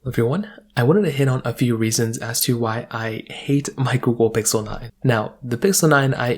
Everyone, I wanted to hit on a few reasons as to why I hate my Google Pixel 9. Now, the Pixel 9, I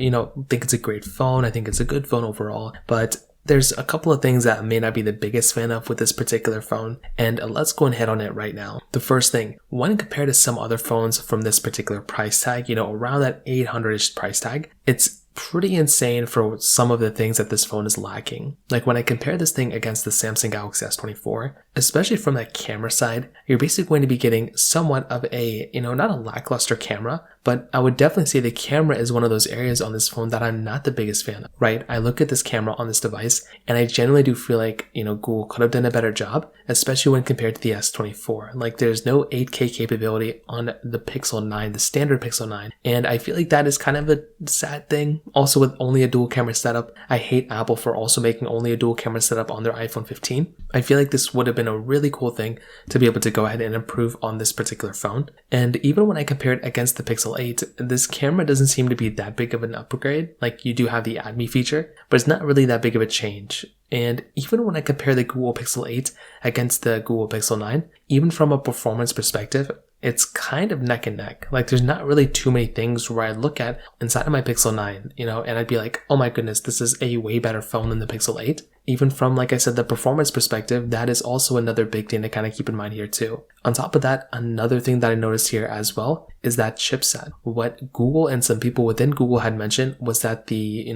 think it's a great phone. I think it's a good phone overall, but there's a couple of things that I may not be the biggest fan of with this particular phone, and let's go and hit on it right now. The first thing, when compared to some other phones from this particular price tag, around that 800-ish price tag, it's pretty insane for some of the things that this phone is lacking. Like when I compare this thing against the Samsung Galaxy S24, especially from that camera side, you're basically going to be getting somewhat of a, not a lackluster camera, but I would definitely say the camera is one of those areas on this phone that I'm not the biggest fan of, right? I look at this camera on this device and I generally do feel like, Google could have done a better job, especially when compared to the S24. Like there's no 8K capability on the Pixel 9, the standard Pixel 9. And I feel like that is kind of a sad thing. Also with only a dual camera setup, I hate Apple for also making only a dual camera setup on their iPhone 15. I feel like this would have been a really cool thing to be able to go ahead and improve on this particular phone. And even when I compare it against the Pixel 8, this camera doesn't seem to be that big of an upgrade. Like you do have the Add Me feature, but it's not really that big of a change. And even when I compare the Google Pixel 8 against the Google Pixel 9, even from a performance perspective, it's kind of neck and neck. Like there's not really too many things where I look at inside of my Pixel 9, and I'd be like, oh my goodness, this is a way better phone than the Pixel 8. Even from, like I said, the performance perspective, that is also another big thing to kind of keep in mind here too. On top of that, another thing that I noticed here as well is that chipset. What Google and some people within Google had mentioned was that the,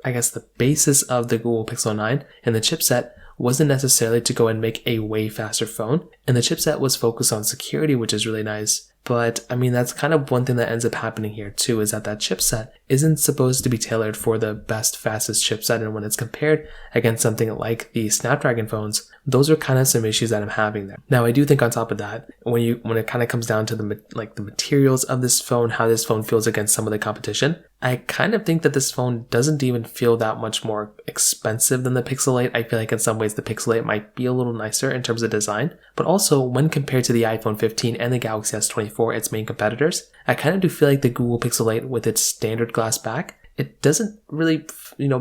I guess the basis of the Google Pixel 9 and the chipset wasn't necessarily to go and make a way faster phone, and the chipset was focused on security, which is really nice. But I mean, that's kind of one thing that ends up happening here too, is that chipset isn't supposed to be tailored for the best, fastest chipset, and when it's compared against something like the Snapdragon phones, those are kind of some issues that I'm having there. Now, I do think on top of that, when it kind of comes down to the materials of this phone, how this phone feels against some of the competition, I kind of think that this phone doesn't even feel that much more expensive than the Pixel 8. I feel like in some ways the Pixel 8 might be a little nicer in terms of design, but also when compared to the iPhone 15 and the Galaxy S24, its main competitors, I kind of do feel like the Google Pixel 8 with its standard glass back, it doesn't really,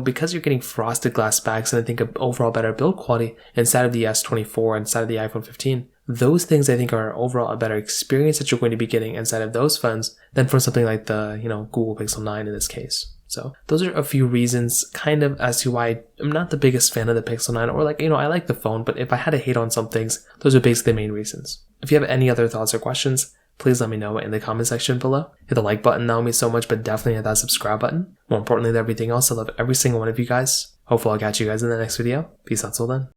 because you're getting frosted glass backs and I think of overall better build quality inside of the S24, inside of the iPhone 15, those things I think are overall a better experience that you're going to be getting inside of those phones than from something like the, Google Pixel 9 in this case. So those are a few reasons kind of as to why I'm not the biggest fan of the Pixel 9, or I like the phone, but if I had to hate on some things, those are basically the main reasons. If you have any other thoughts or questions, please let me know in the comment section below. Hit the like button, that would mean so much, but definitely hit that subscribe button. More importantly than everything else, I love every single one of you guys. Hopefully I'll catch you guys in the next video. Peace out till then.